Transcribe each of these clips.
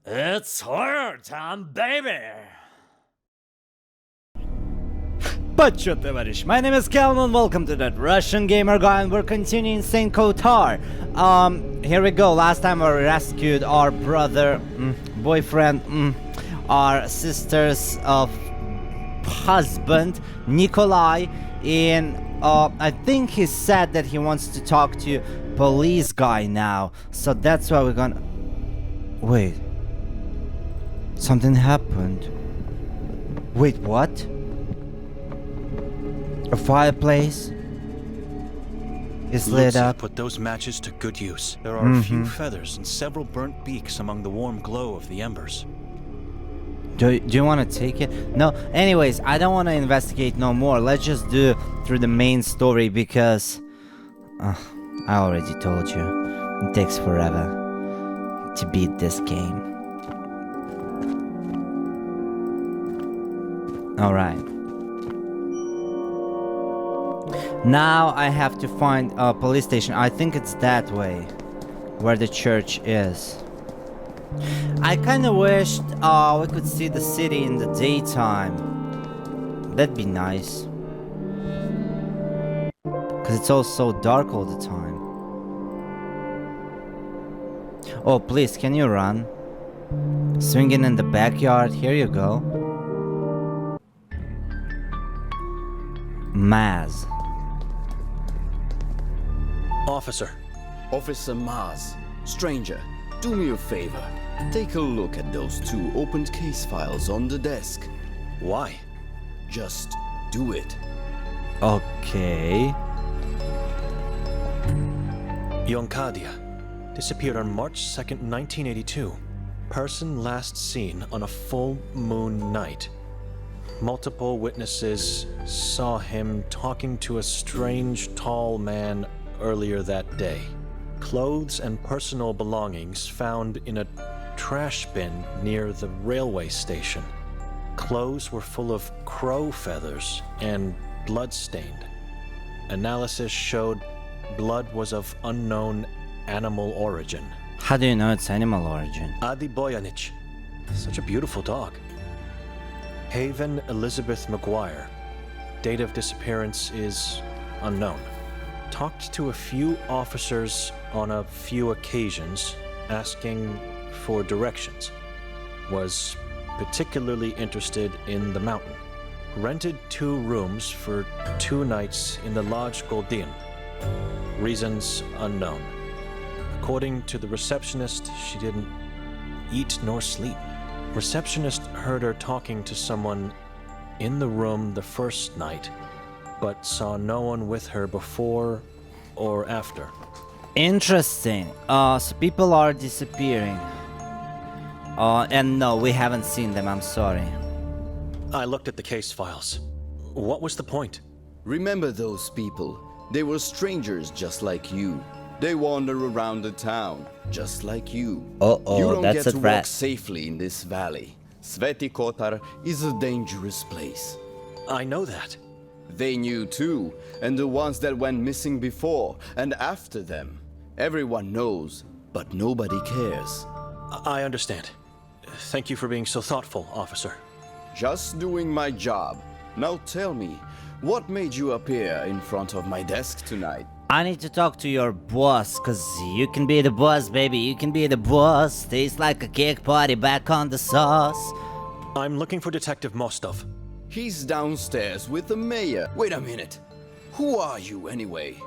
It's horror time, baby! But чё, товарищ, my name is Calvin, welcome to that Russian gamer guy, and we're continuing Saint Kotar. Here we go. Last time we rescued our brother, boyfriend, our sister's husband, Nikolai, and I think he said that he wants to talk to police guy now, so that's why we're gonna... Wait. Something happened. Wait, what? A fireplace is lit up. Put those matches to good use. There are a few feathers and several burnt beaks among the warm glow of the embers. Do you want to take it? No. Anyways, I don't want to investigate no more. Let's just do through the main story because I already told you it takes forever to beat this game. All right. Now I have to find a police station. I think it's that way, where the church is. I kind of wished we could see the city in the daytime. That'd be nice. Because it's all so dark all the time. Oh, please, can you run? Swinging in the backyard. Here you go. Maz. Officer. Officer Maz, stranger, do me a favor. Take a look at those two opened case files on the desk. Why? Just do it. Okay. Yonkadia. Disappeared on March 2nd, 1982. Person last seen on a full moon night. Multiple witnesses saw him talking to a strange, tall man earlier that day. Clothes and personal belongings found in a trash bin near the railway station. Clothes were full of crow feathers and blood-stained. Analysis showed blood was of unknown animal origin. How do you know it's animal origin? Adi Boyanich. Such a beautiful dog. Haven Elizabeth McGuire. Date of disappearance is unknown. Talked to a few officers on a few occasions, asking for directions. Was particularly interested in the mountain. Rented 2 rooms for 2 nights in the Lodge Goldin. Reasons unknown. According to the receptionist, she didn't eat nor sleep. Receptionist heard her talking to someone in the room the first night, but saw no one with her before or after. Interesting. So people are disappearing. And no, we haven't seen them, I'm sorry. I looked at the case files. What was the point? Remember those people. They were strangers just like you. They wander around the town, just like you. Uh-oh, you don't that's get a to threat. walk safely in this valley. Sveti Kotar is a dangerous place. I know that. They knew too, and the ones that went missing before and after them. Everyone knows, but nobody cares. I understand. Thank you for being so thoughtful, officer. Just doing my job. Now tell me, what made you appear in front of my desk tonight? I need to talk to your boss, cause you can be the boss, baby. You can be the boss. Tastes like a cake party back on the sauce. I'm looking for Detective Mostov. He's downstairs with the mayor. Wait a minute. Who are you anyway?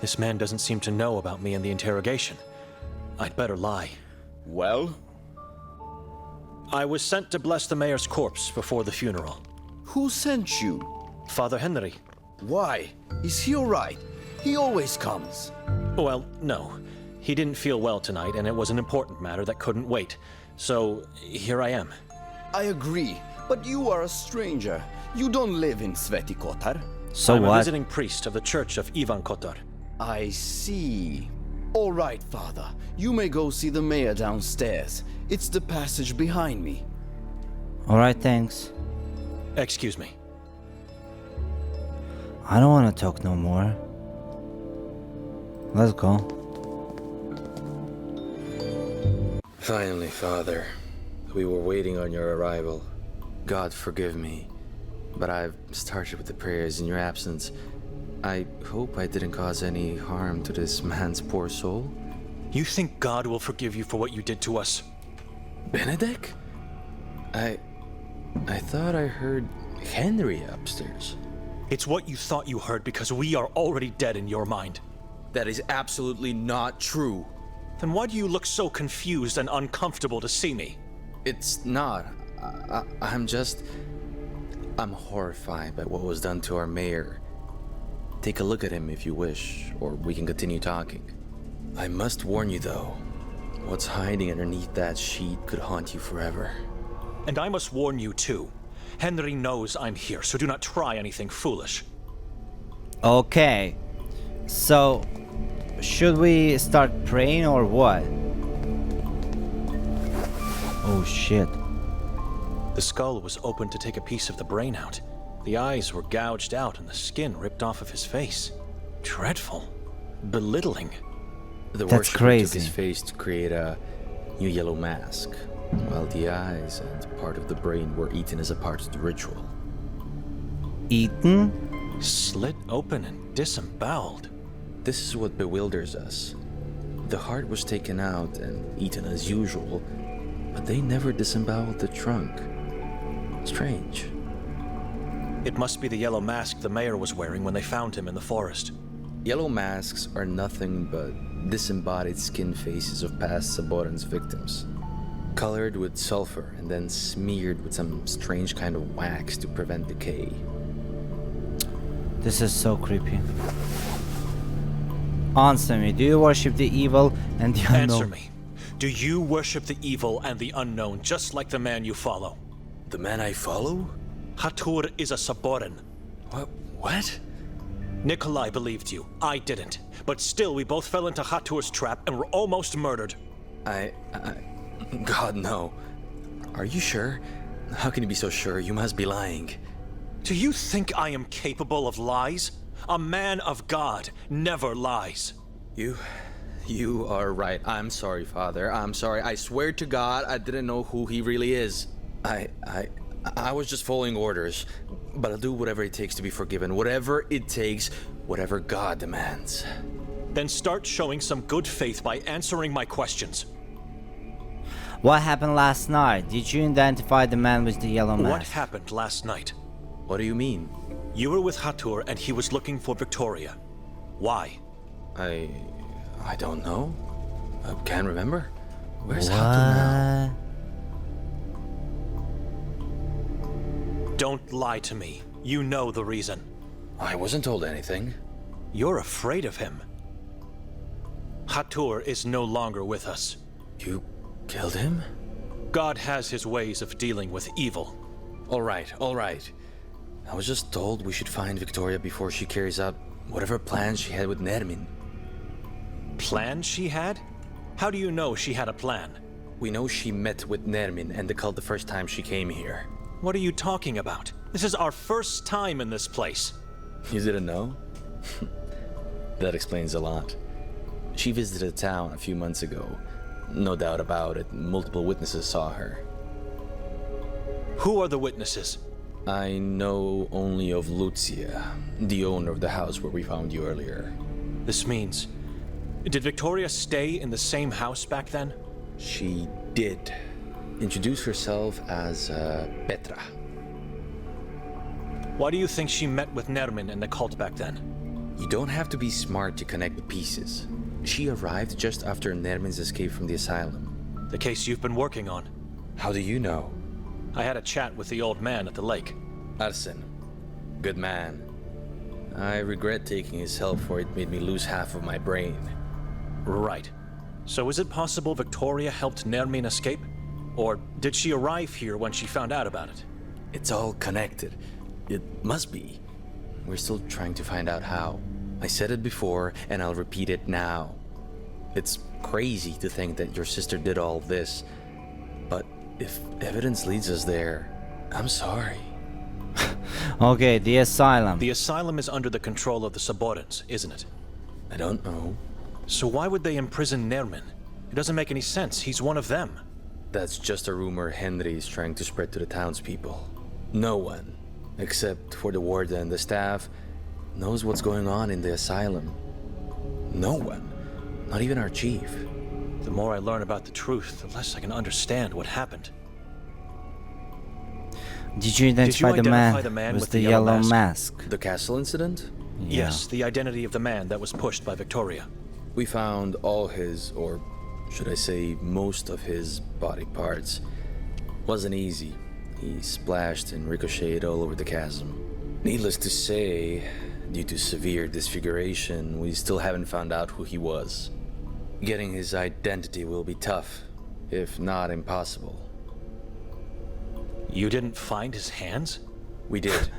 This man doesn't seem to know about me and the interrogation. I'd better lie. Well? I was sent to bless the mayor's corpse before the funeral. Who sent you? Father Henry. Why? Is he alright? He always comes. Well, no. He didn't feel well tonight, and it was an important matter that couldn't wait. So, here I am. I agree, but you are a stranger. You don't live in Sveti Kotar. So I'm what? a visiting priest of the Church of Ivan Kotar. I see. Alright, Father. You may go see the mayor downstairs. It's the passage behind me. Alright, thanks. Excuse me. I don't want to talk no more. Let's go. Finally, Father. We were waiting on your arrival. God forgive me, but I've started with the prayers in your absence. I hope I didn't cause any harm to this man's poor soul. You think God will forgive you for what you did to us? Benedict? I thought I heard Henry upstairs. It's what you thought you heard because we are already dead in your mind. That is absolutely not true. Then why do you look so confused and uncomfortable to see me? It's not. I'm horrified by what was done to our mayor. Take a look at him if you wish, or we can continue talking. I must warn you though, what's hiding underneath that sheet could haunt you forever. And I must warn you too. Henry knows I'm here, so do not try anything foolish. Okay. So, should we start praying or what? Oh shit. The skull was opened to take a piece of the brain out. The eyes were gouged out and the skin ripped off of his face. Dreadful. Belittling. The That's worshipper crazy. took his face to create a new yellow mask, while the eyes and part of the brain were eaten as a part of the ritual. Eaten? Slit open and disemboweled. This is what bewilders us. The heart was taken out and eaten as usual, but they never disemboweled the trunk. Strange. It must be the yellow mask the mayor was wearing when they found him in the forest. Yellow masks are nothing but disembodied skin faces of past Saboran's victims, colored with sulfur and then smeared with some strange kind of wax to prevent decay. This is so creepy. Answer me, do you worship the evil and the unknown? Answer me. Do you worship the evil and the unknown just like the man you follow? The man I follow? Hatur is a Saboran. What? Nikolai believed you. I didn't. But still, we both fell into Hatur's trap and were almost murdered. God, no. Are you sure? How can you be so sure? You must be lying. Do you think I am capable of lies? A man of God never lies. You are right. I'm sorry, Father. I'm sorry. I swear to God, I didn't know who he really is. I was just following orders, but I'll do whatever it takes to be forgiven. Whatever it takes, whatever God demands. Then start showing some good faith by answering my questions. What happened last night? Did you identify the man with the yellow mask? What happened last night? What do you mean? You were with Hatur and he was looking for Victoria. Why? I don't know. I can't remember. Where's Hatur now? Don't lie to me. You know the reason. I wasn't told anything. You're afraid of him. Hatur is no longer with us. You killed him? God has his ways of dealing with evil. All right. I was just told we should find Victoria before she carries out whatever plans she had with Nermin. Plan she had? How do you know she had a plan? We know she met with Nermin and the cult the first time she came here. What are you talking about? This is our first time in this place. You didn't know? That explains a lot. She visited town a few months ago. No doubt about it, multiple witnesses saw her. Who are the witnesses? I know only of Lucia, the owner of the house where we found you earlier. This means... Did Victoria stay in the same house back then? She did. Introduce herself as Petra. Why do you think she met with Nermin and the cult back then? You don't have to be smart to connect the pieces. She arrived just after Nermin's escape from the asylum. The case you've been working on. How do you know? I had a chat with the old man at the lake. Arsen. Good man. I regret taking his help, for it made me lose half of my brain. Right. So is it possible Victoria helped Nermin escape? Or did she arrive here when she found out about it? It's all connected. It must be. We're still trying to find out how. I said it before, and I'll repeat it now. It's crazy to think that your sister did all this, but if evidence leads us there, I'm sorry. Okay, the asylum. The asylum is under the control of the Saborans, isn't it? I don't know. So why would they imprison Nermin? It doesn't make any sense. He's one of them. That's just a rumor Henry is trying to spread to the townspeople. No one, except for the warden and the staff, knows what's going on in the asylum. No one, not even our chief. The more I learn about the truth, the less I can understand what happened. Did you identify, Did you identify the man with the yellow mask? The castle incident? Yeah. Yes, the identity of the man that was pushed by Victoria. We found all his, or should I say, most of his body parts. Wasn't easy. He splashed and ricocheted all over the chasm. Needless to say, due to severe disfiguration, we still haven't found out who he was. Getting his identity will be tough, if not impossible. You didn't find his hands? We did.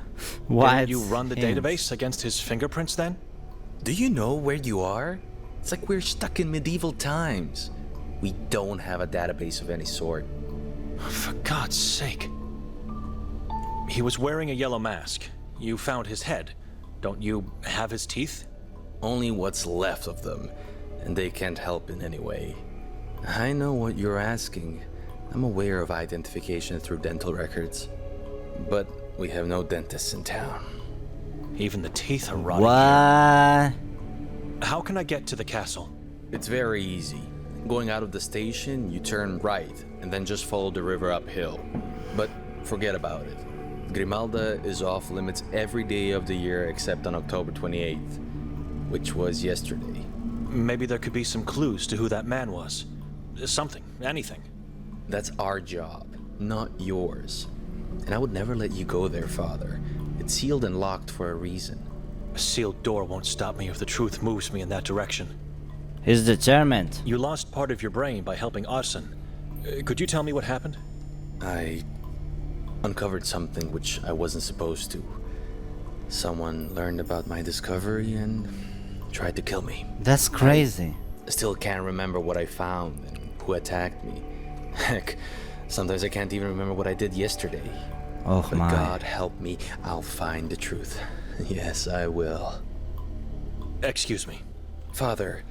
Why? Didn't you run the database against his fingerprints then? Do you know where you are? It's like we're stuck in medieval times. We don't have a database of any sort. For God's sake. He was wearing a yellow mask. You found his head. Don't you have his teeth? Only what's left of them, and they can't help in any way. I know what you're asking. I'm aware of identification through dental records. But we have no dentists in town. Even the teeth are rotting. What? How can I get to the castle? It's very easy. Going out of the station, you turn right, and then just follow the river uphill. But forget about it. Grimalda is off limits every day of the year except on October 28th, which was yesterday. Maybe there could be some clues to who that man was. Something, anything. That's our job, not yours. And I would never let you go there, Father. It's sealed and locked for a reason. A sealed door won't stop me if the truth moves me in that direction. He's determined. You lost part of your brain by helping Arson. Could you tell me what happened? I uncovered something which I wasn't supposed to. Someone learned about my discovery and tried to kill me. That's crazy. I still can't remember what I found and who attacked me. Heck, sometimes I can't even remember what I did yesterday. Oh But my. God help me, I'll find the truth. Yes, I will. Excuse me. Father,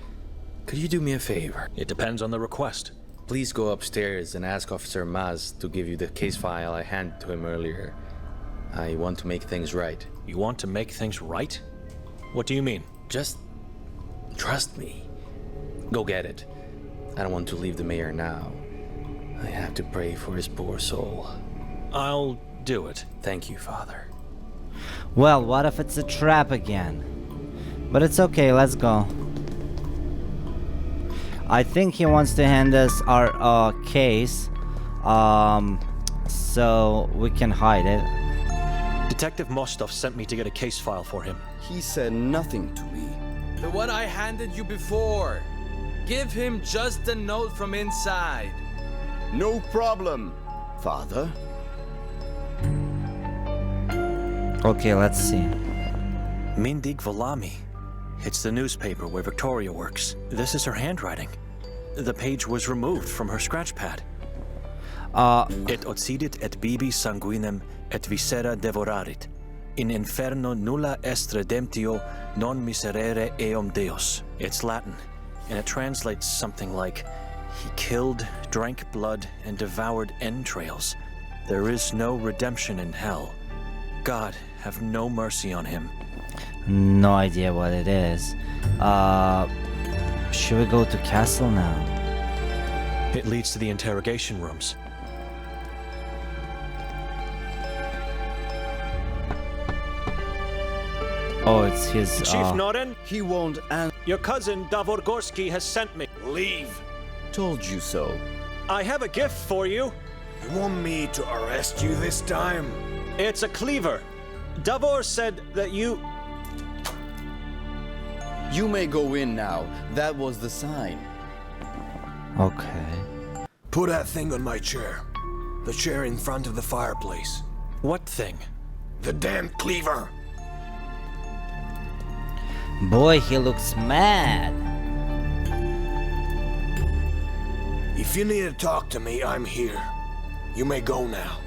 could you do me a favor? It depends on the request. Please go upstairs and ask Officer Maz to give you the case file I handed to him earlier. I want to make things right. You want to make things right? What do you mean? Just trust me. Go get it. I don't want to leave the mayor now. I have to pray for his poor soul. I'll do it. Thank you, Father. Well, what if it's a trap again? But it's okay, let's go. I think he wants to hand us our case, so we can hide it. Detective Mostov sent me to get a case file for him. He said nothing to me. The one I handed you before. Give him just a note from inside. No problem, Father. Okay, let's see. Mindig Volami. It's the newspaper where Victoria works. This is her handwriting. The page was removed from her scratch pad. Et occidit et bibi sanguinem et viscera devorarit. In inferno nulla est redemptio non miserere eum Deus. It's Latin, and it translates something like, he killed, drank blood, and devoured entrails. There is no redemption in hell. God, have no mercy on him. No idea what it is. Should we go to castle now? It leads to the interrogation rooms. Oh, it's his, Chief Noren, He won't answer. your cousin Davor Gorski has sent me. Leave. Told you so. I have a gift for you. You want me to arrest you this time? It's a cleaver. Davor said that you... You may go in now. That was the sign. Okay. Put that thing on my chair. The chair in front of the fireplace. What thing? The damn cleaver. Boy, he looks mad. If you need to talk to me, I'm here. You may go now.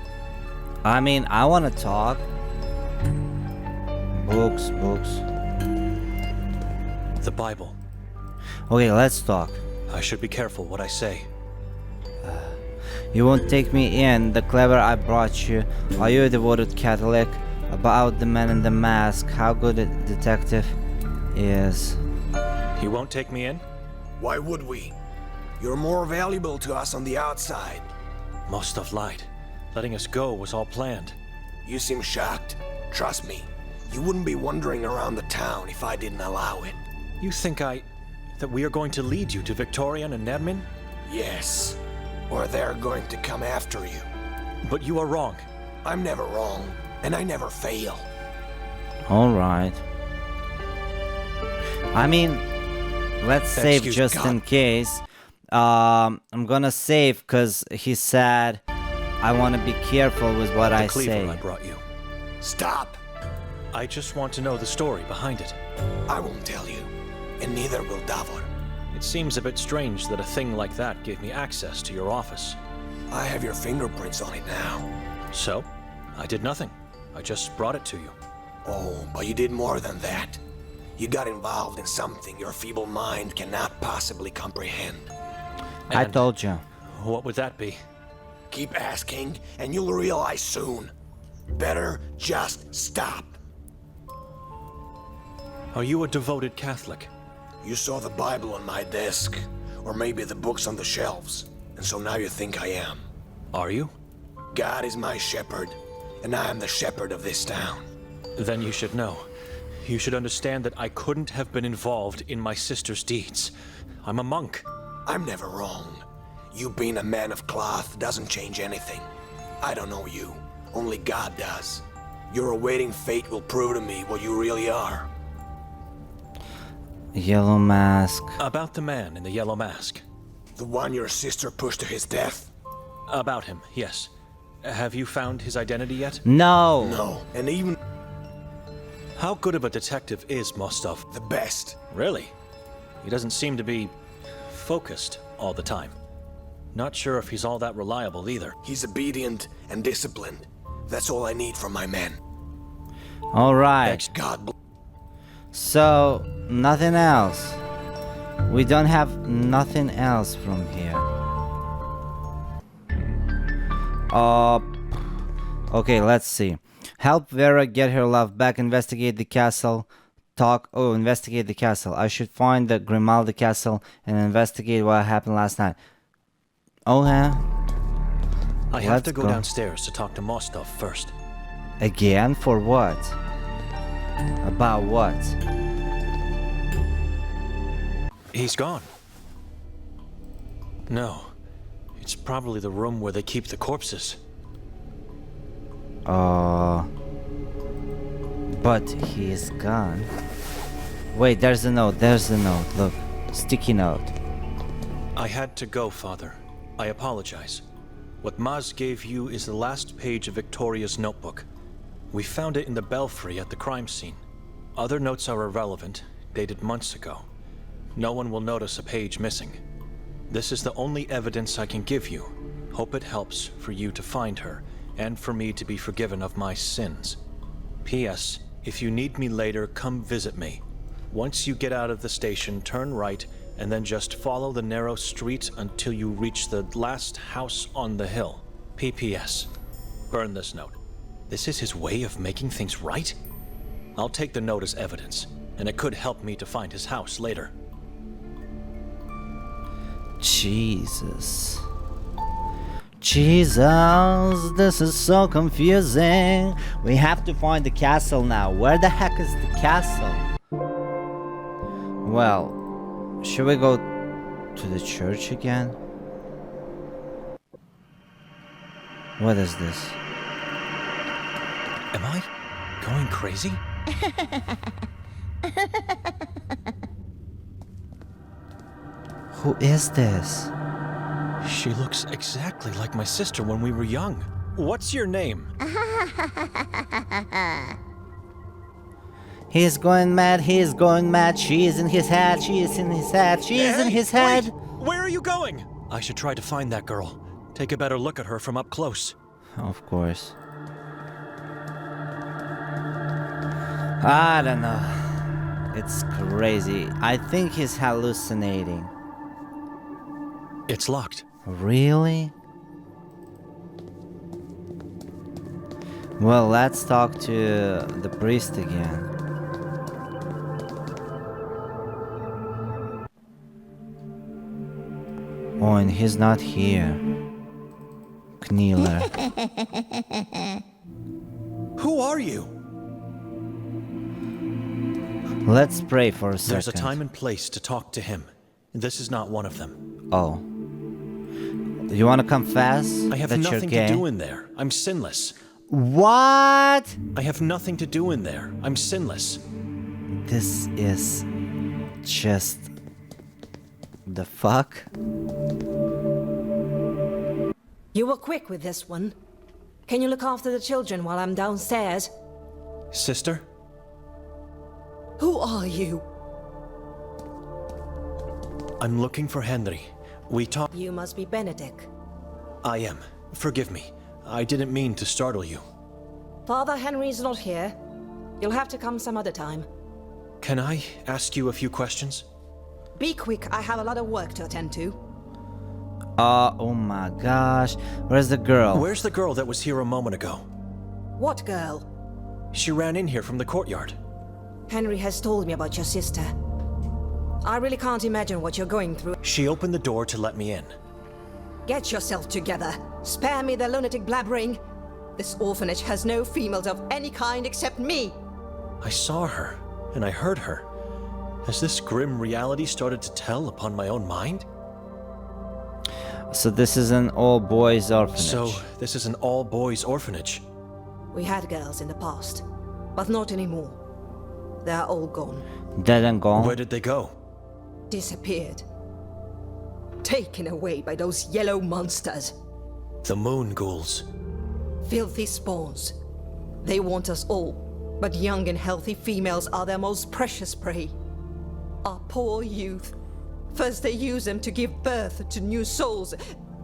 I mean, I want to talk. Books, books. The Bible. Okay, let's talk. I should be careful what I say. You won't take me in, the clever I brought you. Are you a devoted Catholic? About the man in the mask, how good a detective is. You won't take me in? Why would we? You're more valuable to us on the outside. Mostov lied. Letting us go was all planned. You seem shocked. Trust me, you wouldn't be wandering around the town if I didn't allow it. You think that we are going to lead you to Victorian and Nermin? Yes, or they're going to come after you. But you are wrong. I'm never wrong, and I never fail. Alright. I mean, let's save Excuse just God. in case. I'm gonna save because he said I want to be careful with what I The cleaver say. I brought you. Stop. I just want to know the story behind it. I won't tell you, and neither will Davor. It seems a bit strange that a thing like that gave me access to your office. I have your fingerprints on it now. So, I did nothing. I just brought it to you. Oh, but you did more than that. You got involved in something your feeble mind cannot possibly comprehend. I And told you. What would that be? Keep asking, and you'll realize soon. Better just stop. Are you a devoted Catholic? You saw the Bible on my desk, or maybe the books on the shelves, and so now you think I am. Are you? God is my shepherd, and I am the shepherd of this town. Then you should know. You should understand that I couldn't have been involved in my sister's deeds. I'm a monk. I'm never wrong. You being a man of cloth doesn't change anything. I don't know you. Only God does. Your awaiting fate will prove to me what you really are. Yellow mask. About the man in the yellow mask. The one your sister pushed to his death? About him, yes. Have you found his identity yet? No. No, and even How good of a detective is Mostov? the best. Really? He doesn't seem to be focused all the time. Not sure if he's all that reliable either. He's obedient and disciplined. That's all I need from my men. Alright. God bless. So, nothing else. We don't have nothing else from here. Okay, let's see. Help Vera get her love back, investigate the castle. Investigate the castle. I should find the Grimaldi castle and investigate what happened last night. Oh, yeah? I have Let's to go go. downstairs to talk to Mostov first. Again? For what? About what? He's gone. No. It's probably the room where they keep the corpses. But he is gone. Wait, there's a note. There's a note. Look. Sticky note. I had to go, Father. I apologize. What Maz gave you is the last page of Victoria's notebook. We found it in the belfry at the crime scene. Other notes are irrelevant, dated months ago. No one will notice a page missing. This is the only evidence I can give you. Hope it helps for you to find her, and for me to be forgiven of my sins. P.S. If you need me later, come visit me. Once you get out of the station, turn right, and then just follow the narrow street until you reach the last house on the hill. P.P.S. Burn this note. This is his way of making things right? I'll take the note as evidence, and it could help me to find his house later. Jesus. Jesus, this is so confusing. We have to find the castle now. Where the heck is the castle? Well, should we go to the church again? What is this? Am I going crazy? Who is this? She looks exactly like my sister when we were young. What's your name? He's going mad, he's going mad. She is in his head, she is in his head, she is in his head. Wait! Where are you going? I should try to find that girl. Take a better look at her from up close. Of course. I don't know. It's crazy. I think he's hallucinating. It's locked. Really? Well, let's talk to the priest again. Oh, and he's not here. Kneeler. Who are you? Let's pray for a second. There's a time and place to talk to him. This is not one of them. Oh. You want to confess I have that you're nothing gay? to do in there. I'm sinless. What? I have nothing to do in there. I'm sinless. This is just the fuck? You were quick with this one. Can you look after the children while I'm downstairs? Sister? Who are you? I'm looking for Henry. We talked. You must be Benedict. I am. Forgive me. I didn't mean to startle you. Father Henry's not here. You'll have to come some other time. Can I ask you a few questions? Be quick, I have a lot of work to attend to. Oh my gosh. Where's the girl? Where's the girl that was here a moment ago? What girl? She ran in here from the courtyard. Henry has told me about your sister. I really can't imagine what you're going through. She opened the door to let me in. Get yourself together. Spare me the lunatic blabbering. This orphanage has no females of any kind except me. I saw her, and I heard her. Has this grim reality started to tell upon my own mind? So this is an all-boys orphanage. So, this is an all-boys orphanage. We had girls in the past, but not anymore. They're all gone. Dead and gone? Where did they go? Disappeared. Taken away by those yellow monsters. The moon ghouls. Filthy spawns. They want us all, but young and healthy females are their most precious prey. Our poor youth. First they use them to give birth to new souls,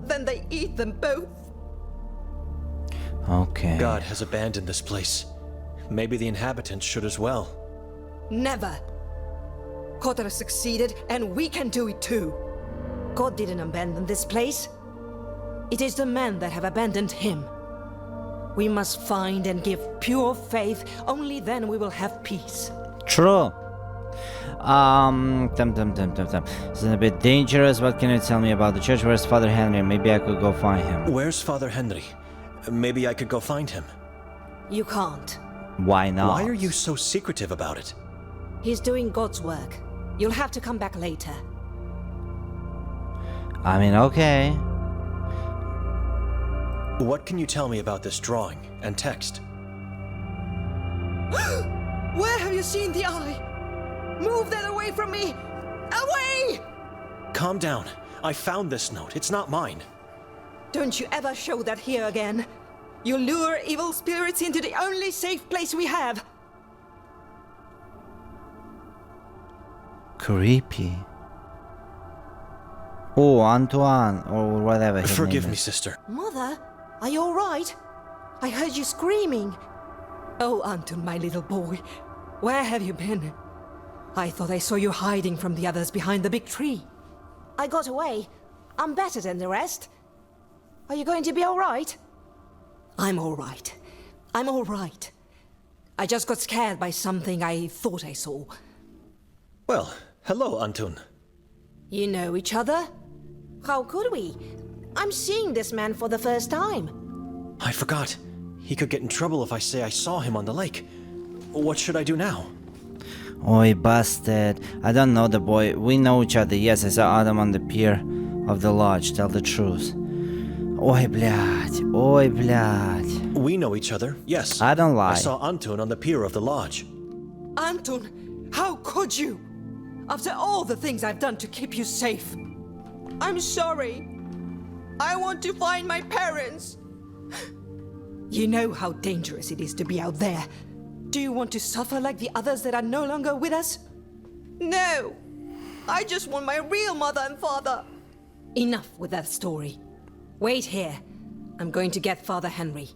then they eat them both. Okay. God has abandoned this place. Maybe the inhabitants should as well. Never. Kotar succeeded, and we can do it too. God didn't abandon this place. It is the men that have abandoned him. We must find and give pure faith, only then we will have peace. True. This is a bit dangerous. What can you tell me about the church? Where's Father Henry? Maybe I could go find him. Where's Father Henry? Maybe I could go find him. You can't. Why not? Why are you so secretive about it? He's doing God's work. You'll have to come back later. I mean, okay. What can you tell me about this drawing and text? Where have you seen the eye? Move that away from me! Away! Calm down. I found this note. It's not mine. Don't you ever show that here again. You lure evil spirits into the only safe place we have. Creepy. Oh, Antoine, or whatever his Forgive name me, is. sister. Mother, are you all right? I heard you screaming. Oh, Anton, my little boy, where have you been? I thought I saw you hiding from the others behind the big tree. I got away. I'm better than the rest. Are you going to be all right? I'm all right. I'm all right. I just got scared by something I thought I saw. Well, hello, Antun. You know each other? How could we? I'm seeing this man for the first time. I forgot. He could get in trouble if I say I saw him on the lake. What should I do now? Oi, busted. I don't know the boy. We know each other. Yes, I saw Adam on the pier of the lodge. Tell the truth. Oi, блядь. Oi, блядь. We know each other, yes. I don't lie. I saw Antun on the pier of the lodge. Anton, how could you? After all the things I've done to keep you safe. I'm sorry. I want to find my parents. You know how dangerous it is to be out there. Do you want to suffer like the others that are no longer with us? No. I just want my real mother and father. Enough with that story. Wait here. I'm going to get Father Henry.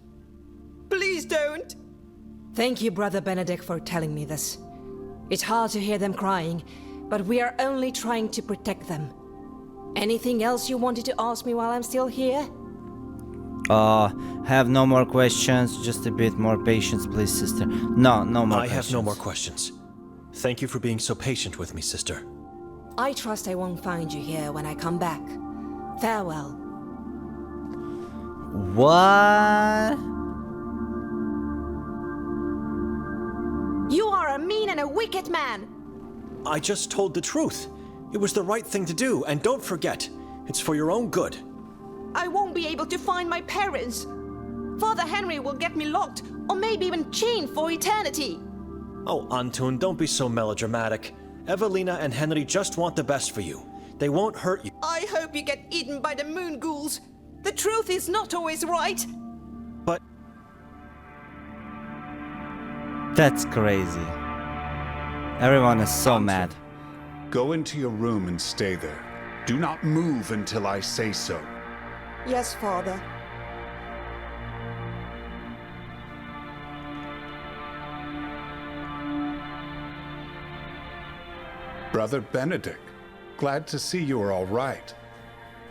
Please don't. Thank you, Brother Benedict, for telling me this. It's hard to hear them crying, but we are only trying to protect them. Anything else you wanted to ask me while I'm still here? Have no more questions. Just a bit more patience, please, sister. No more I questions. have no more questions. Thank you for being so patient with me, sister. I trust I won't find you here when I come back. Farewell. What? You are a mean and a wicked man! I just told the truth. It was the right thing to do, and don't forget, it's for your own good. I won't be able to find my parents. Father Henry will get me locked, or maybe even chained for eternity. Oh, Antun, don't be so melodramatic. Evelina and Henry just want the best for you. They won't hurt you. I hope you get eaten by the moon ghouls. The truth is not always right. But That's crazy. Everyone is so mad. Go into your room and stay there. Do not move until I say so. Yes, Father. Brother Benedict, glad to see you are all right.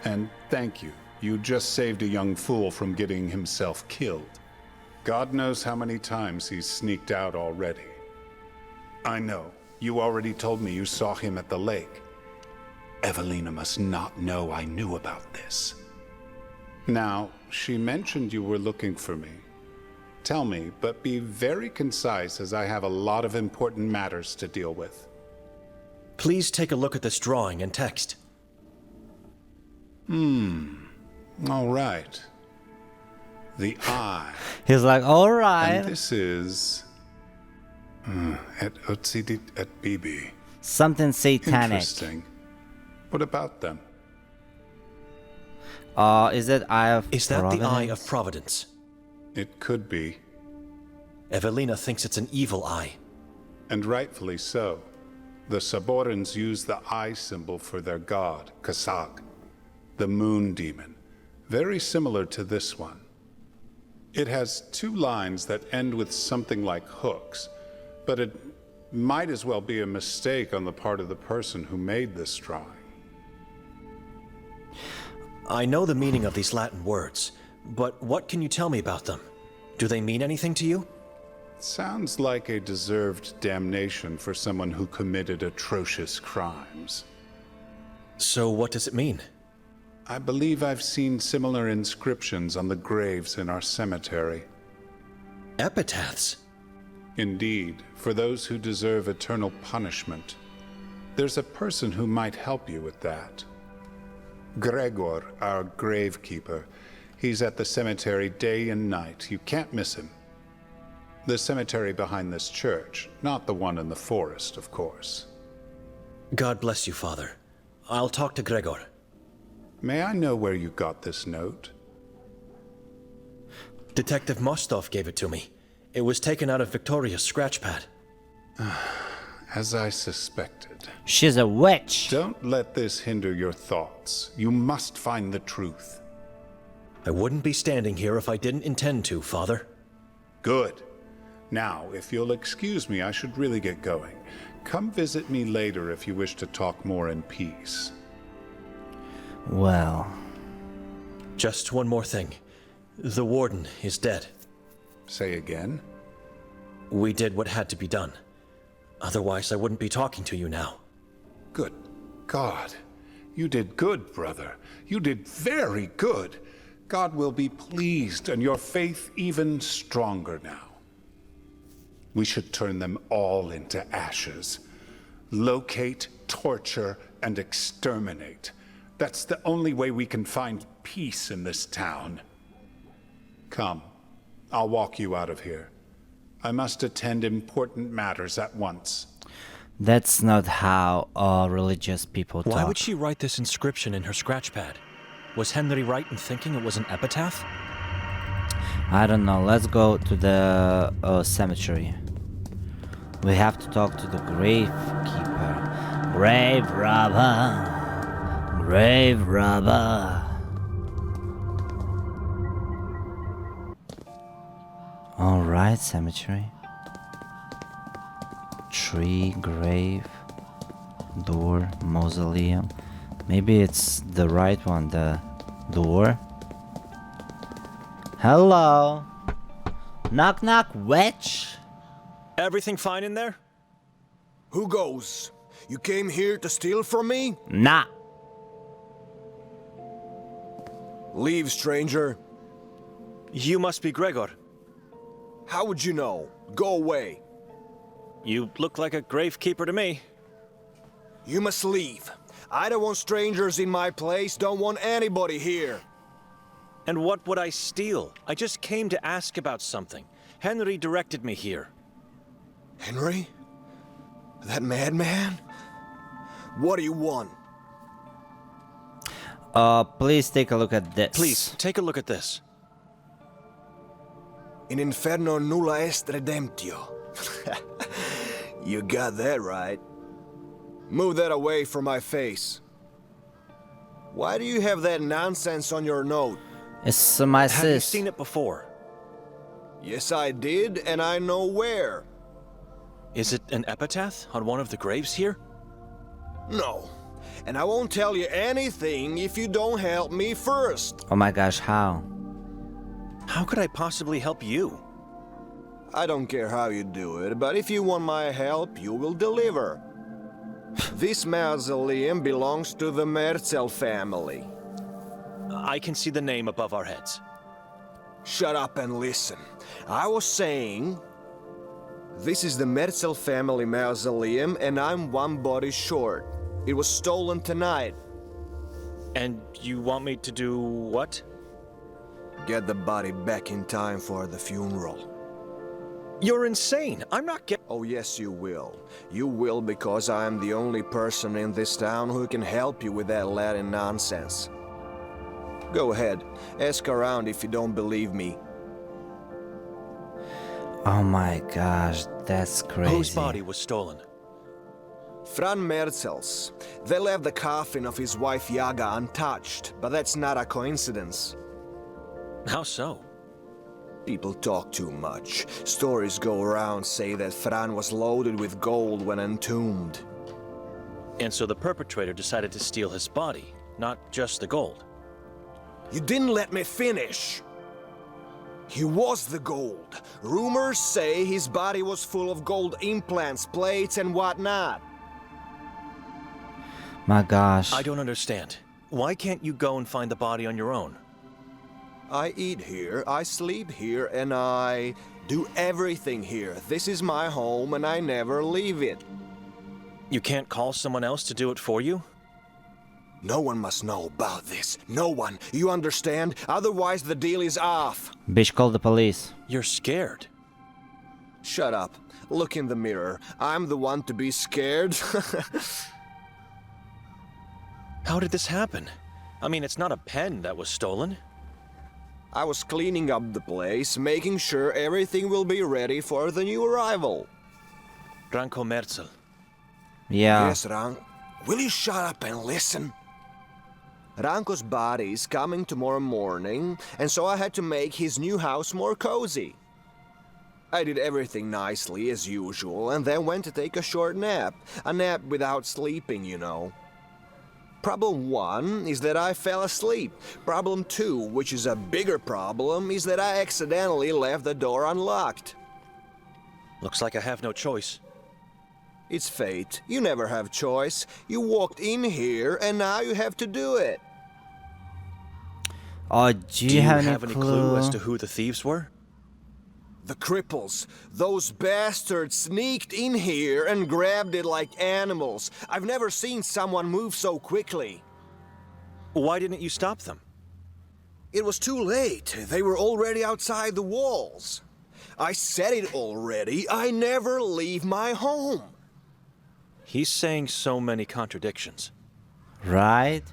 And thank you. You just saved a young fool from getting himself killed. God knows how many times he's sneaked out already. I know. You already told me you saw him at the lake. Evelina must not know I knew about this. Now, she mentioned you were looking for me. Tell me, but be very concise as I have a lot of important matters to deal with. please take a look at this drawing and text. All right. The eye. He's like, all right. And this is... et Otsidit et Bibi. Something satanic. Interesting. What about them? Is that Eye of Is that Providence? the Eye of Providence? It could be, Evelina thinks it's an evil eye. and rightfully so. The Saborans use the eye symbol for their god, Kasag, the moon demon, very similar to this one. It has two lines that end with something like hooks, but it might as well be a mistake on the part of the person who made this drawing. I know the meaning of these Latin words, but what can you tell me about them? Do they mean anything to you? Sounds like a deserved damnation for someone who committed atrocious crimes. So what does it mean? I believe I've seen similar inscriptions on the graves in our cemetery. Epitaphs? Indeed, for those who deserve eternal punishment. There's a person who might help you with that. Gregor, our gravekeeper. He's at the cemetery day and night. You can't miss him. The cemetery behind this church, not the one in the forest, of course. God bless you, Father. I'll talk to Gregor. May I know where you got this note? Detective Mostov gave it to me. It was taken out of Victoria's scratch pad. As I suspected. She's a witch. Don't let this hinder your thoughts. You must find the truth. I wouldn't be standing here if I didn't intend to, Father. Good. Now, if you'll excuse me, I should really get going. Come visit me later if you wish to talk more in peace. Well, Just one more thing. The warden is dead. Say again? We did what had to be done. Otherwise, I wouldn't be talking to you now. Good God. You did good, brother. You did very good. God will be pleased, and your faith even stronger now. We should turn them all into ashes. Locate, torture, and exterminate. That's the only way we can find peace in this town. Come, I'll walk you out of here. I must attend important matters at once. that's not how religious people talk. Why would she write this inscription in her scratch pad? Was Henry right in thinking it was an epitaph? I don't know. Let's go to the cemetery. We have to talk to the gravekeeper. Grave robber. Grave robber. Alright, cemetery. Tree, grave, door, mausoleum. Maybe it's the right one, the door. Hello. Knock knock, witch. Everything fine in there? Who goes? You came here to steal from me? Nah. Leave, stranger. You must be Gregor. How would you know? Go away. You look like a gravekeeper to me. You must leave. I don't want strangers in my place, don't want anybody here. And what would I steal? I just came to ask about something. Henry directed me here. Henry? That madman? What do you want? Please take a look at this. Please, take a look at this. In inferno nulla est redemptio. You got that right. Move that away from my face. Why do you have that nonsense on your note? It's my Have you sis. seen it before? Yes, I did, and I know where. Is it an epitaph on one of the graves here? No. And I won't tell you anything if you don't help me first. Oh my gosh, how? How could I possibly help you? I don't care how you do it, but if you want my help, you will deliver. This mausoleum belongs to the Merzel family. I can see the name above our heads. Shut up and listen. I was saying, this is the Merzel family mausoleum, and I'm one body short. It was stolen tonight. And you want me to do what? Get the body back in time for the funeral. You're insane. I'm not getting... Oh, yes, you will. You will because I am the only person in this town who can help you with that Latin nonsense. Go ahead. Ask around if you don't believe me. Oh my gosh, that's crazy. Whose body was stolen? Fran Merzel's. They left the coffin of his wife Yaga untouched, but that's not a coincidence. How so? People talk too much. Stories go around say that Fran was loaded with gold when entombed. And so the perpetrator decided to steal his body, not just the gold. You didn't let me finish. He was the gold. Rumors say his body was full of gold implants, plates, and whatnot. My gosh. I don't understand. Why can't you go and find the body on your own? I eat here, I sleep here, and I do everything here. This is my home, and I never leave it. You can't call someone else to do it for you? No one must know about this. No one. You understand? Otherwise, the deal is off. Bitch, call the police. You're scared. Shut up. Look in the mirror. I'm the one to be scared. How did this happen? I mean, it's not a pen that was stolen. I was cleaning up the place, making sure everything will be ready for the new arrival. Ranko Merzel. Yeah. Yes, Rank. Will you shut up and listen? Ranko's body is coming tomorrow morning, and so I had to make his new house more cozy. I did everything nicely, as usual, and then went to take a short nap. A nap without sleeping, you know. Problem 1 is that I fell asleep. Problem 2, which is a bigger problem, is that I accidentally left the door unlocked. Looks like I have no choice. It's fate. You never have choice. You walked in here, and now you have to do it. Oh, do you have any clue as to who the thieves were? The cripples. Those bastards sneaked in here and grabbed it like animals. I've never seen someone move so quickly. Why didn't you stop them? It was too late. They were already outside the walls. I said it already. I never leave my home. He's saying so many contradictions. Right?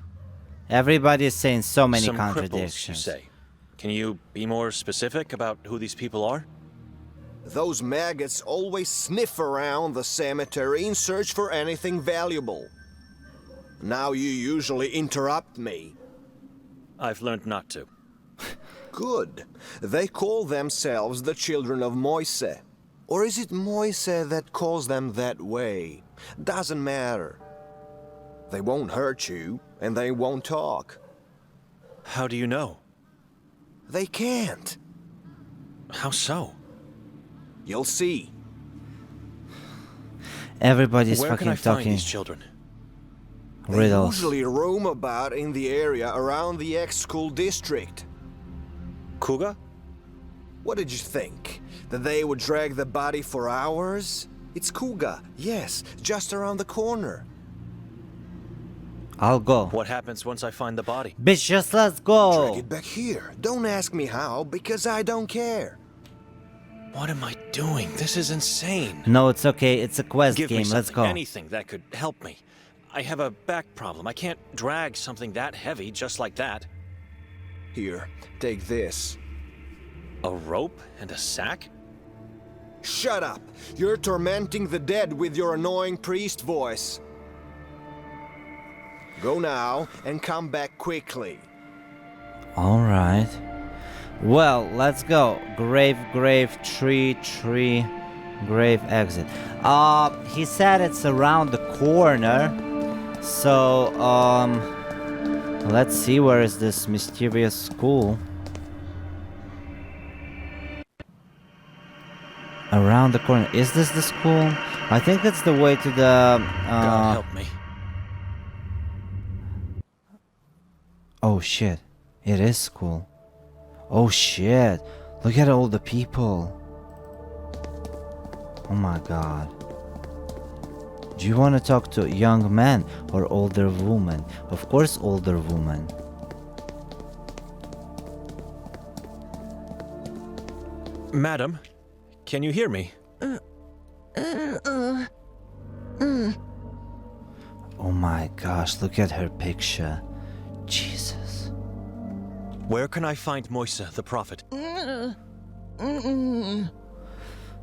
Everybody is saying so many Some contradictions. cripples, you say. Can you be more specific about who these people are? Those maggots always sniff around the cemetery in search for anything valuable. Now you usually interrupt me. I've learned not to. Good. They call themselves the children of Moise. Or is it Moise that calls them that way? Doesn't matter. They won't hurt you, and they won't talk. How do you know? They can't. How so? You'll see. Everybody's Where can fucking I find talking these children? riddles. They usually roam about in the area around the ex-school district. Kuga? What did you think? That they would drag the body for hours? It's Kuga, yes, just around the corner. I'll go. What happens once I find the body? Bitch, just let's Drag go. it back here. Don't ask me how, because I don't care. What am I doing? This is insane. No, it's okay. It's a quest Give game. me Let's something, go. anything that could help me. I have a back problem. I can't drag something that heavy just like that. Here, take this. A rope and a sack? Shut up! You're tormenting the dead with your annoying priest voice. Go now, and come back quickly. Alright. Well, let's go. Grave, tree, grave, exit. He said it's around the corner. So, let's see where is this mysterious school. Around the corner. Is this the school? I think it's the way to the, God help me. Oh shit. It is school. Oh shit. Look at all the people. Oh my god. Do you want to talk to a young man or older woman? Of course older woman. Madam, can you hear me? Oh my gosh, look at her picture. Jesus. Where can I find Moisa, the prophet?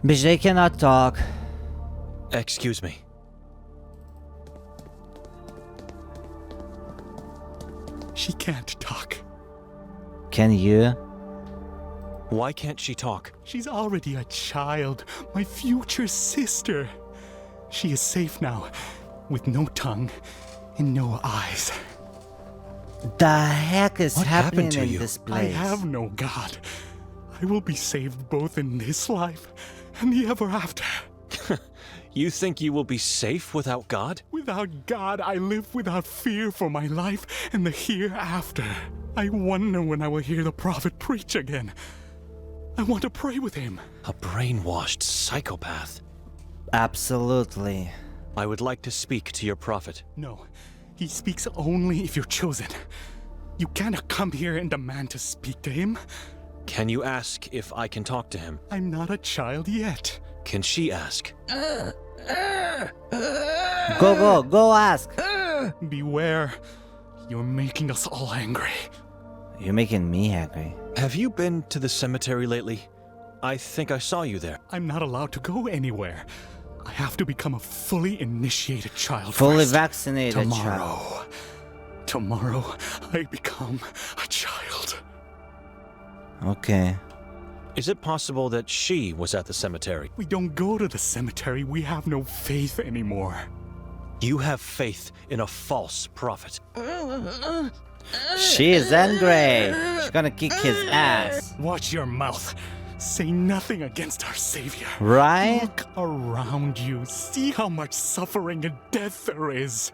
Bitch, they cannot talk. Excuse me. She can't talk. Can you? Why can't she talk? She's already a child, my future sister. She is safe now, with no tongue and no eyes. The heck is What happening happened to in you? this I place? have no God. I will be saved both in this life and the ever after. You think you will be safe without God? Without God, I live without fear for my life and the hereafter. I wonder when I will hear the prophet preach again. I want to pray with him. A brainwashed psychopath. Absolutely. I would like to speak to your prophet. No, he speaks only if you're chosen. You cannot come here and demand to speak to him. Can you ask if I can talk to him? I'm not a child yet. Can she ask? Go ask. Beware. You're making us all angry. You're making me angry. Have you been to the cemetery lately? I think I saw you there. I'm not allowed to go anywhere. I have to become a fully initiated child Fully first. vaccinated child. Tomorrow, I become a child. Okay. Is it possible that she was at the cemetery? We don't go to the cemetery. We have no faith anymore. You have faith in a false prophet. She is angry. She's gonna kick his ass. Watch your mouth. Say nothing against our Savior. Right? Look around you. See how much suffering and death there is.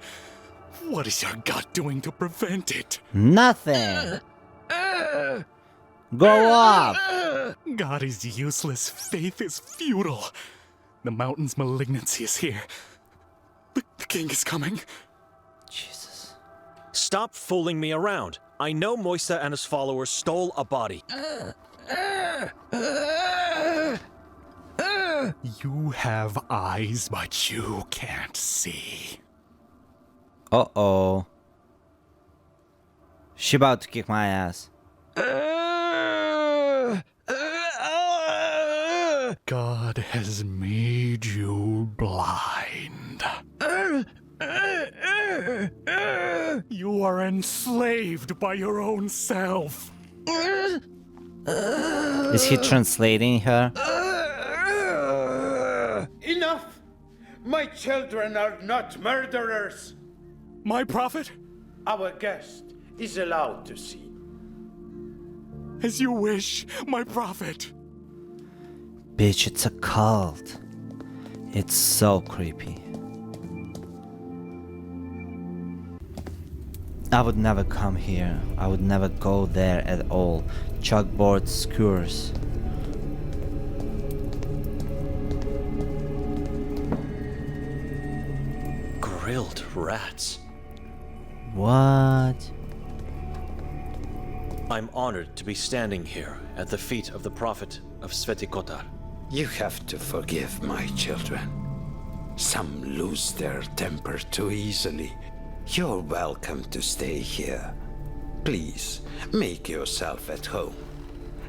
What is your God doing to prevent it? Nothing. Go up. God is useless. Faith is futile. The mountain's malignancy is here. The king is coming. Jesus. Stop fooling me around. I know Moisa and his followers stole a body. You have eyes, but you can't see. Uh-oh. She about to kick my ass. God has made you blind. You are enslaved by your own self. Is he translating her? Enough! My children are not murderers. My prophet? Our guest is allowed to see. As you wish, my prophet. Bitch, it's a cult. It's so creepy. I would never come here. I would never go there at all. Chalkboard skewers. Grilled rats. What? I'm honored to be standing here at the feet of the prophet of Sveti Kotar. You have to forgive my children. Some lose their temper too easily. You're welcome to stay here. Please, make yourself at home.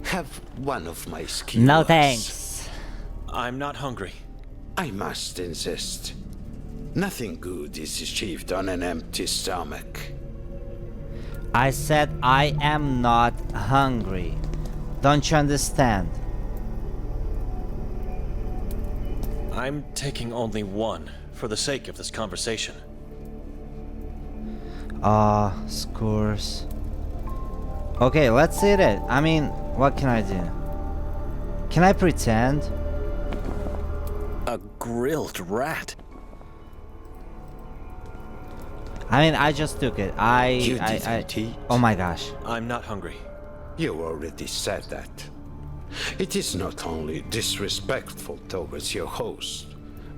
Have one of my skewers. No thanks. I'm not hungry. I must insist. Nothing good is achieved on an empty stomach. I said I am not hungry. Don't you understand? I'm taking only one for the sake of this conversation. Scores. Okay, let's eat it. I mean, what can I do? Can I pretend? A grilled rat. I mean, I just took it. You didn't eat? Oh my gosh. I'm not hungry. You already said that. It is not only disrespectful towards your host,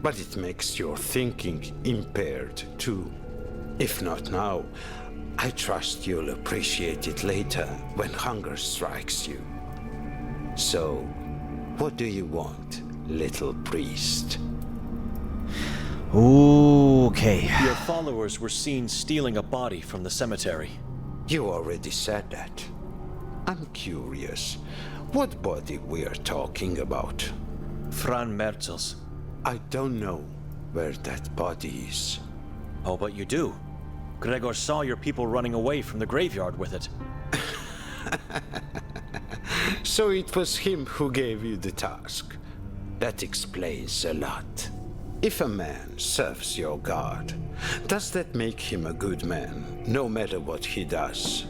but it makes your thinking impaired too. If not now, I trust you'll appreciate it later when hunger strikes you. So, what do you want, little priest? Okay. Your followers were seen stealing a body from the cemetery. You already said that. I'm curious, what body we're talking about? Fran Merzel's. I don't know where that body is. Oh, but you do. Gregor saw your people running away from the graveyard with it. So it was him who gave you the task. That explains a lot. If a man serves your god, does that make him a good man, no matter what he does?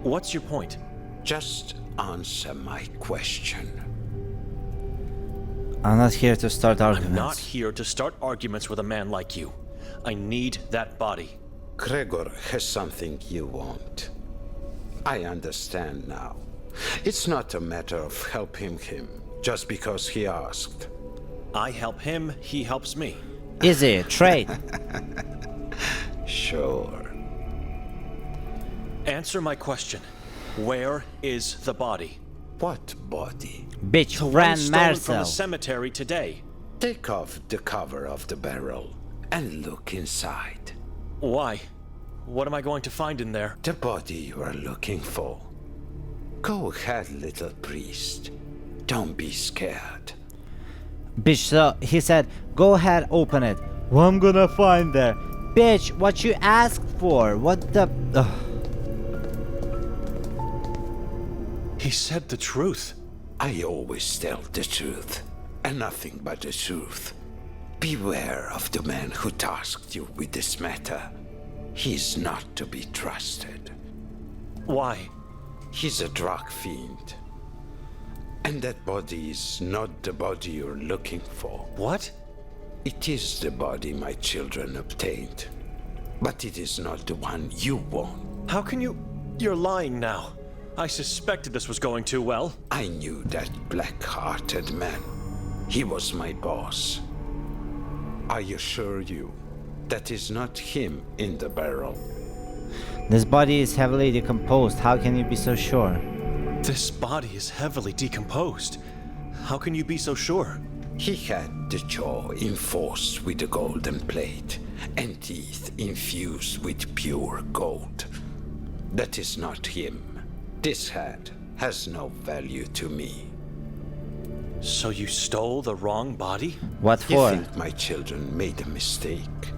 What's your point? Just answer my question. I'm not here to start arguments. I'm not here to start arguments with a man like you. I need that body. Gregor has something you want. I understand now. It's not a matter of helping him just because he asked. I help him, he helps me. Easy, trade. Sure. Answer my question. Where is the body? What body? Bitch, The one Fran stolen from the Marcel. cemetery today. Take off the cover of the barrel and look inside. Why? What am I going to find in there? The body you are looking for. Go ahead, little priest. Don't be scared. Bitch, so he said, go ahead, open it. What I'm gonna find there? Bitch, what you asked for? What the... Ugh. He said the truth. I always tell the truth, and nothing but the truth. Beware of the man who tasked you with this matter. He's not to be trusted. Why? He's a drug fiend. And that body is not the body you're looking for. What? It is the body my children obtained. But it is not the one you want. How can you... You're lying now. I suspected this was going too well. I knew that black-hearted man. He was my boss. I assure you, that is not him in the barrel. This body is heavily decomposed. How can you be so sure? This body is heavily decomposed. How can you be so sure? He had the jaw enforced with a golden plate and teeth infused with pure gold. That is not him. This head has no value to me. So you stole the wrong body? What You for? think my children made a mistake?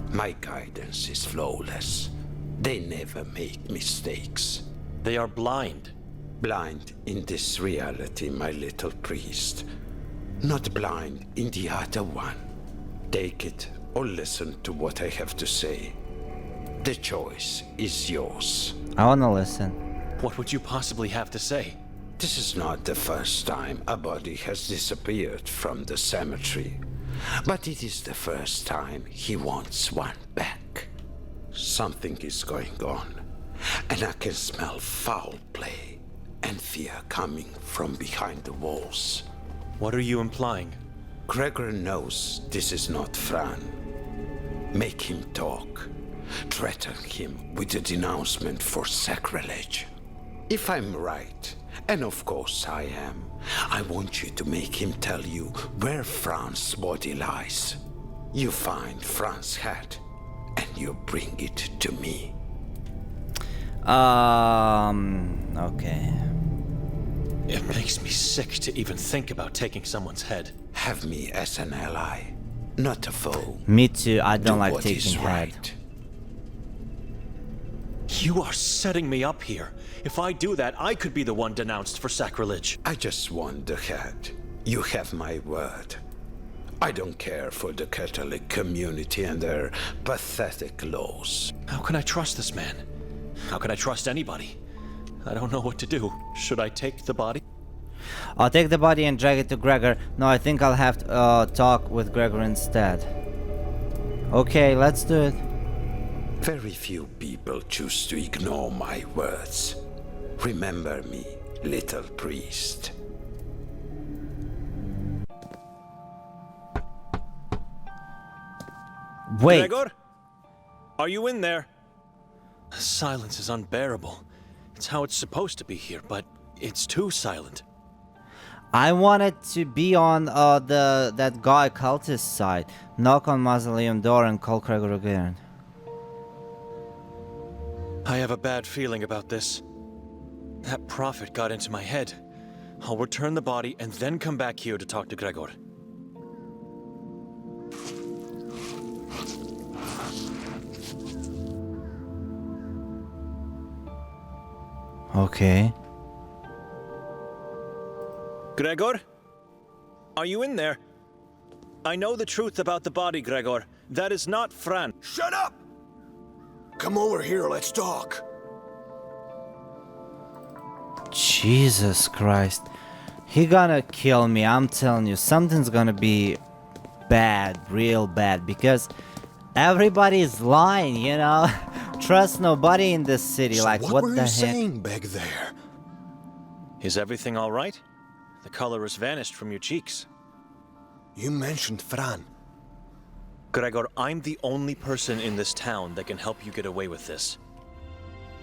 My guidance is flawless. They never make mistakes. They are blind. Blind in this reality, my little priest. Not blind in the other one. Take it or listen to what I have to say. The choice is yours. I wanna listen. What would you possibly have to say? This is not the first time a body has disappeared from the cemetery, but it is the first time he wants one back. Something is going on, and I can smell foul play and fear coming from behind the walls. What are you implying? Gregor knows this is not Fran. Make him talk. Threaten him with a denouncement for sacrilege. If I'm right, and of course I am, I want you to make him tell you where Fran's body lies. You find Fran's hat, and you bring it to me. Okay. It makes me sick to even think about taking someone's head. Have me as an ally, not a foe. Me too, I don't Do like what taking is head. right. You are setting me up here. If I do that, I could be the one denounced for sacrilege. I just want the head. You have my word. I don't care for the Catholic community and their pathetic laws. How can I trust this man? How can I trust anybody? I don't know what to do. Should I take the body? I'll take the body and drag it to Gregor. No, I think I'll have to talk with Gregor instead. Okay, let's do it. Very few people choose to ignore my words. Remember me, little priest. Wait. Gregor? Are you in there? Silence is unbearable. It's how it's supposed to be here, but it's too silent. I wanted to be on that guy cultist side. Knock on mausoleum door and call Gregor again. I have a bad feeling about this. That prophet got into my head. I'll return the body and then come back here to talk to Gregor. Okay. Gregor? Are you in there? I know the truth about the body, Gregor. That is not Fran. Shut up! Come over here, let's talk. Jesus Christ. He gonna kill me, I'm telling you. Something's gonna be bad, real bad, because everybody is lying, you know? Trust nobody in this city, So like what what were the you heck? saying back there? Is everything all right? The color has vanished from your cheeks. You mentioned Fran. Gregor, I'm the only person in this town that can help you get away with this.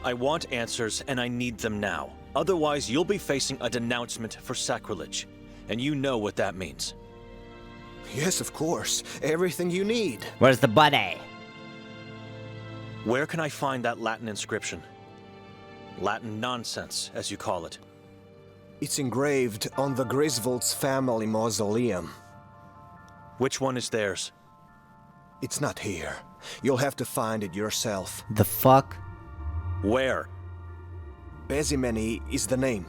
I want answers, and I need them now. Otherwise, you'll be facing a denouncement for sacrilege. And you know what that means. Yes, of course. Everything you need. Where's the body? Where can I find that Latin inscription? Latin nonsense, as you call it. It's engraved on the Griswold's family mausoleum. Which one is theirs? It's not here. You'll have to find it yourself. The fuck? Where? Bezimeni is the name.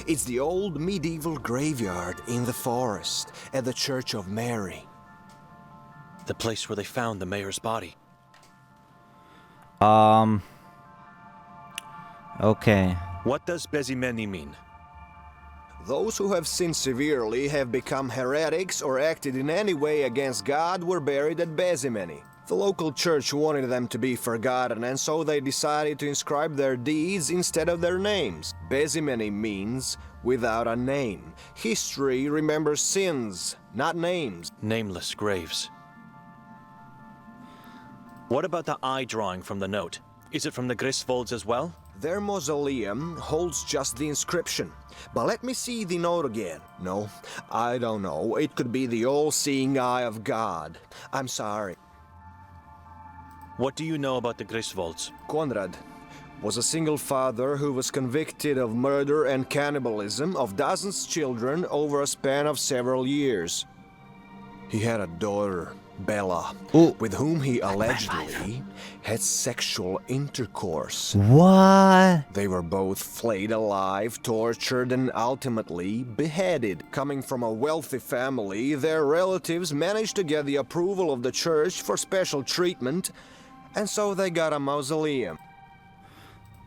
It's the old medieval graveyard in the forest at the Church of Mary. The place where they found the mayor's body. Okay. What does Bezimeni mean? Those who have sinned severely, have become heretics, or acted in any way against God were buried at Bezimeni. The local church wanted them to be forgotten, and so they decided to inscribe their deeds instead of their names. Bezimeni means without a name. History remembers sins, not names. Nameless graves. What about the eye drawing from the note? Is it from the Griswolds as well? Their mausoleum holds just the inscription. But let me see the note again. No, I don't know. It could be the all-seeing eye of God. I'm sorry. What do you know about the Griswolds? Konrad was a single father who was convicted of murder and cannibalism of dozens of children over a span of several years. He had a daughter, Bella, with whom he allegedly had sexual intercourse. What? They were both flayed alive, tortured, and ultimately beheaded. Coming from a wealthy family, their relatives managed to get the approval of the church for special treatment, and so they got a mausoleum.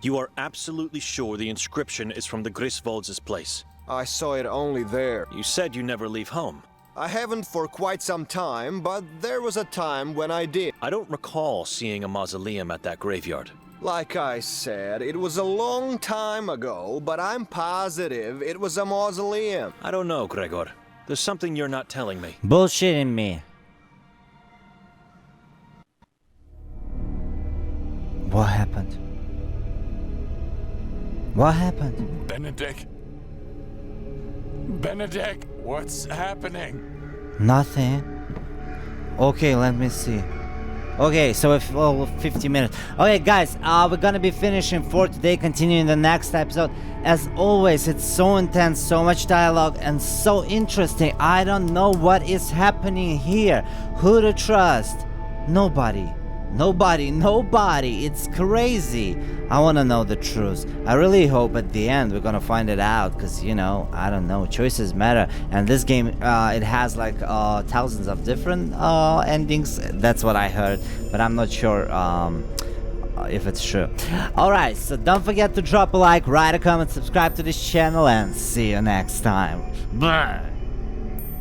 You are absolutely sure the inscription is from the Grisvolds' place? I saw it only there. You said you never leave home. I haven't for quite some time, but there was a time when I did. I don't recall seeing a mausoleum at that graveyard. Like I said, it was a long time ago, but I'm positive it was a mausoleum. I don't know, Gregor. There's something you're not telling me. Bullshitting me. What happened? What happened? Benedict? Benedict, what's happening? Nothing. Okay, let me see. Okay, so if 50 minutes. Okay, guys, we're gonna be finishing for today, continuing the next episode. As always, it's so intense, so much dialogue, and so interesting. I don't know what is happening here. Who to trust? Nobody. Nobody. It's crazy. I want to know the truth. I really hope at the end we're gonna find it out, because, you know, I don't know, choices matter. And this game, it has like thousands of different endings. That's what I heard, but I'm not sure if it's true. Alright, so don't forget to drop a like, write a comment, subscribe to this channel, and see you next time. Bye.